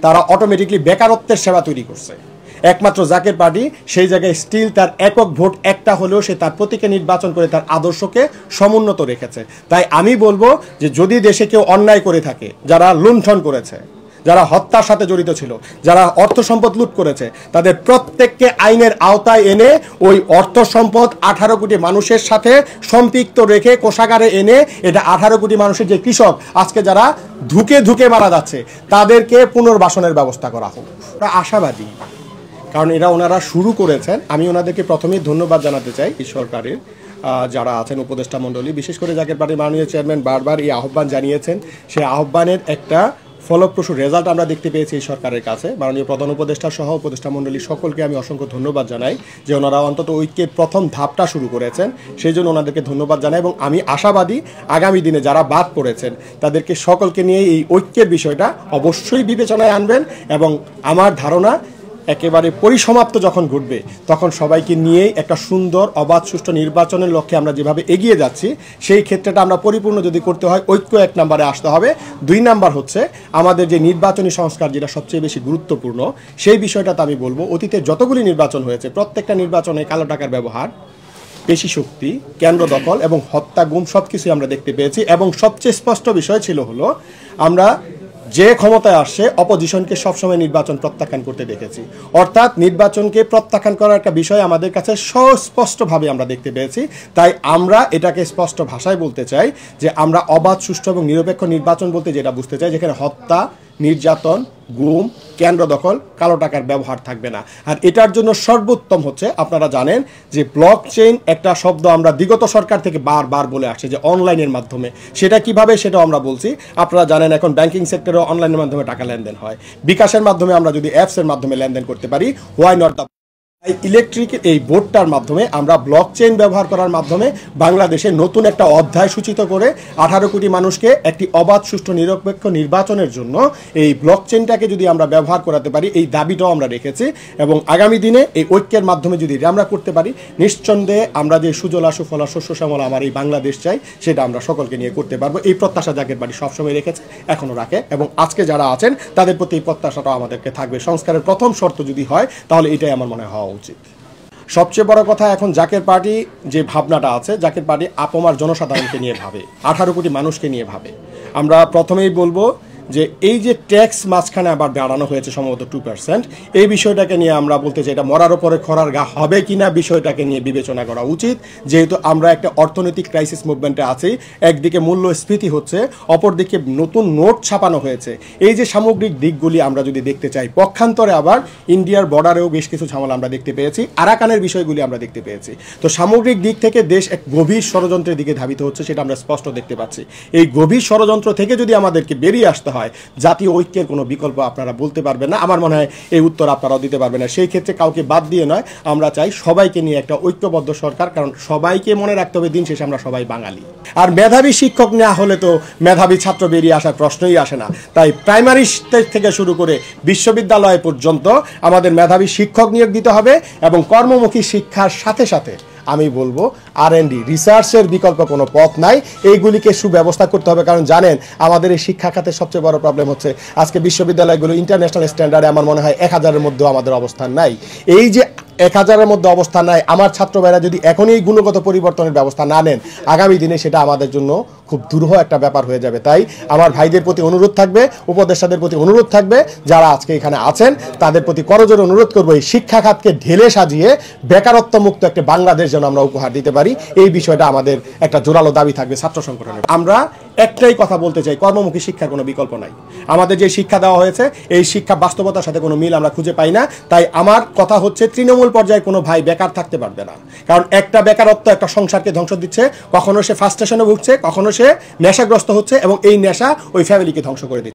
তারা অটোমেটিকলি বেকারত্বের সেবা তৈরি করছে। একমাত্র জাকের পার্টি সেই জায়গায় স্টিল তার একক ভোট একটা হলেও সে তার প্রতীকে নির্বাচন করে তার আদর্শকে সমুন্নত রেখেছে। তাই আমি বলবো যে যদি দেশে কেউ অন্যায় করে থাকে, যারা লুণ্ঠন করেছে, যারা হত্যার সাথে জড়িত ছিল, যারা অর্থ সম্পদ লুট করেছে, তাদের প্রত্যেককে আইনের আওতায় এনে ওই অর্থ সম্পদ 18 কোটি মানুষের সাথে সম্পৃক্ত রেখে কোষাগারে এনে এটা 18 কোটি মানুষের যে কৃষক আজকে যারা ধুকে ধুকে মারা যাচ্ছে তাদেরকে পুনর্বাসনের ব্যবস্থা করা হোক। আমরা আশাবাদী, কারণ ওনারা শুরু করেছেন। আমি ওনাদেরকে প্রথমেই ধন্যবাদ জানাতে চাই এই সরকারের যারা আছেন উপদেষ্টা মণ্ডলী, বিশেষ করে জাকের পার্টির মাননীয় চেয়ারম্যান বারবার এই আহ্বান জানিয়েছেন। সেই আহ্বানের একটা ফলপ্রসূ রেজাল্ট আমরা দেখতে পেয়েছি এই সরকারের কাছে। মাননীয় প্রধান উপদেষ্টা সহ উপদেষ্টা মণ্ডলী সকলকে আমি অসংখ্য ধন্যবাদ জানাই যে ওনারা অন্তত ঐক্যের প্রথম ধাপটা শুরু করেছেন, সেই জন্য ওনাদেরকে ধন্যবাদ জানাই। এবং আমি আশাবাদী আগামী দিনে যারা বাদ পড়েছেন তাদেরকে সকলকে নিয়ে এই ঐক্যের বিষয়টা অবশ্যই বিবেচনায় আনবেন। এবং আমার ধারণা একেবারে পরিসমাপ্ত যখন ঘটবে তখন সবাইকে নিয়েই একটা সুন্দর অবাধ সুষ্ঠু নির্বাচনের লক্ষ্যে আমরা যেভাবে এগিয়ে যাচ্ছি সেই ক্ষেত্রটা আমরা পরিপূর্ণ যদি করতে হয় ঐক্য 1 নম্বরে আসতে হবে। 2 নম্বর হচ্ছে আমাদের যে নির্বাচনী সংস্কার, যেটা সবচেয়ে বেশি গুরুত্বপূর্ণ, সেই বিষয়টাতে আমি বলবো অতীতে যতগুলি নির্বাচন হয়েছে প্রত্যেকটা নির্বাচনে কালো টাকার ব্যবহার, পেশি শক্তি, কেন্দ্র দখল এবং হত্যা, গুম সব কিছুই আমরা দেখতে পেয়েছি। এবং সবচেয়ে স্পষ্ট বিষয় ছিল হলো আমরা যে ক্ষমতায় আসছে অপোজিশনকে সবসময় নির্বাচন প্রত্যাখ্যান করতে দেখেছি। অর্থাৎ নির্বাচনকে প্রত্যাখ্যান করার একটা বিষয় আমাদের কাছে সুস্পষ্টভাবে আমরা দেখতে পেয়েছি। তাই আমরা এটাকে স্পষ্ট ভাষায় বলতে চাই যে আমরা অবাধ, সুষ্ঠু এবং নিরপেক্ষ নির্বাচন বলতে যেটা বুঝতে চাই যেখানে হত্যা, নির্যাতন, গুম, কেন্দ্র দখল, কালো টাকার ব্যবহার থাকবে না। আর এটার জন্য সর্বোত্তম হচ্ছে আপনারা জানেন যে ব্লক চেইন একটা শব্দ আমরা বিগত সরকার থেকে বারবার বলে আসছে যে অনলাইনের মাধ্যমে, সেটা কিভাবে সেটাও আমরা বলছি। আপনারা জানেন এখন ব্যাংকিং সেক্টরেও অনলাইনের মাধ্যমে টাকা লেনদেন হয়। বিকাশের মাধ্যমে আমরা যদি অ্যাপসের মাধ্যমে লেনদেন করতে পারি, হোয়াই নট দ্য ইলেকট্রিক এই বোর্ডটার মাধ্যমে আমরা ব্লক চেইন ব্যবহার করার মাধ্যমে বাংলাদেশে নতুন একটা অধ্যায় সূচিত করে 18 কোটি মানুষকে একটি অবাধ, সুষ্ঠু, নিরপেক্ষ নির্বাচনের জন্য এই ব্লক চেইনটাকে যদি আমরা ব্যবহার করাতে পারি, এই দাবিটাও আমরা রেখেছি। এবং আগামী দিনে এই ঐক্যের মাধ্যমে যদি আমরা করতে পারি, নিঃসন্দেহে আমরা যে সুজলা সুফলা শস্য শ্যামলা আমার এই বাংলাদেশ চাই সেটা আমরা সকলকে নিয়ে করতে পারবো। এই প্রত্যাশা জাকের বাড়ি সবসময় রেখেছে, এখনও রাখে। এবং আজকে যারা আছেন তাদের প্রতি এই প্রত্যাশাটাও আমাদেরকে থাকবে। সংস্কারের প্রথম শর্ত যদি হয় তাহলে এটাই আমার মনে হয় উচিত। সবচেয়ে বড় কথা, এখন জাকের পার্টি যে ভাবনাটা আছে, জাকের পার্টি আপমার জনসাধারণকে নিয়ে ভাবে, 18 কোটি মানুষকে নিয়ে ভাবে। আমরা প্রথমেই বলবো যে এই যে ট্যাক্স মাঝখানে আবার বাড়ানো হয়েছে সম্ভবত 2%, এই বিষয়টাকে নিয়ে আমরা বলতে চাই এটা মরার ওপরে খরার গা হবে কিনা বিষয়টাকে নিয়ে বিবেচনা করা উচিত। যেহেতু আমরা একটা অর্থনৈতিক ক্রাইসিস মুভমেন্টে আছি, একদিকে মূল্যস্ফীতি হচ্ছে, অপরদিকে নতুন নোট ছাপানো হয়েছে। এই যে সামগ্রিক দিকগুলি আমরা যদি দেখতে চাই, পক্ষান্তরে আবার ইন্ডিয়ার বর্ডারেও বেশ কিছু ঝামেলা আমরা দেখতে পেয়েছি, আরাকানের বিষয়গুলি আমরা দেখতে পেয়েছি। তো সামগ্রিক দিক থেকে দেশ এক গভীর ষড়যন্ত্রের দিকে ধাবিত হচ্ছে, সেটা আমরা স্পষ্ট দেখতে পাচ্ছি। এই গভীর ষড়যন্ত্র থেকে যদি আমাদেরকে বেরিয়ে আসতে হয়, জাতীয় ঐক্যের কোনো বিকল্প আপনারা বলতে পারবেন না। আমার মনে হয় এই উত্তর আপনারাও দিতে পারবেন না। সেই ক্ষেত্রে কাউকে বাদ দিয়ে নয়, আমরা চাই সবাইকে নিয়ে একটা ঐক্যবদ্ধ সরকার, কারণ সবাইকে মনে রাখতে হবে দিন শেষে আমরা সবাই বাঙালি। আর মেধাবী শিক্ষক না হলে তো মেধাবী ছাত্র বেরিয়ে আসার প্রশ্নই আসে না। তাই প্রাইমারি স্টেজ থেকে শুরু করে বিশ্ববিদ্যালয় পর্যন্ত আমাদের মেধাবী শিক্ষক নিয়োগ দিতে হবে। এবং কর্মমুখী শিক্ষার সাথে সাথে আমি বলবো R&D রিসার্চের বিকল্প কোনো পথ নাই, এইগুলিকে সুব্যবস্থা করতে হবে। কারণ জানেন আমাদের এই শিক্ষা খাতের সবচেয়ে বড় প্রবলেম হচ্ছে আজকে বিশ্ববিদ্যালয়গুলো ইন্টারন্যাশনাল স্ট্যান্ডার্ডে আমার মনে হয় 1000-এর মধ্যেও আমাদের অবস্থান নাই। এই যে 1000-এর মধ্যে অবস্থান নাই, আমার ছাত্র ভাইরা যদি এখনই এই গুণগত পরিবর্তনের ব্যবস্থা না নেন, আগামী দিনে সেটা আমাদের জন্য খুব দুরূহ একটা ব্যাপার হয়ে যাবে। তাই আমার ভাইদের প্রতি অনুরোধ থাকবে, উপদেষ্টাদের প্রতি অনুরোধ থাকবে, যারা আজকে এখানে আছেন তাদের প্রতি করজোড়ে অনুরোধ করবো এই শিক্ষা খাতকে ঢেলে সাজিয়ে বেকারত্ব মুক্ত একটা বাংলাদেশ যেন আমরা উপহার দিতে পারি। এই বিষয়টা আমাদের একটা জোরালো দাবি থাকবে ছাত্র সংগঠনের। আমরা একটাই কথা বলতে চাই, কর্মমুখী শিক্ষার কোনো বিকল্প নাই। আমাদের যে শিক্ষা দেওয়া হয়েছে এই শিক্ষা বাস্তবতার সাথে কোনো মিল আমরা খুঁজে পাই না। তাই আমার কথা হচ্ছে তৃণমূল পর্যায়ে কোনো ভাই বেকার থাকতে পারবে না, কারণ একটা বেকারত্ব একটা সংসারকে ধ্বংস দিচ্ছে। কখনো সে ফার্স্টেশনে ভুগছে, কখনো সে নেশাগ্রস্ত হচ্ছে এবং এই নেশা ওই ফ্যামিলিকে ধ্বংস করে দিচ্ছে।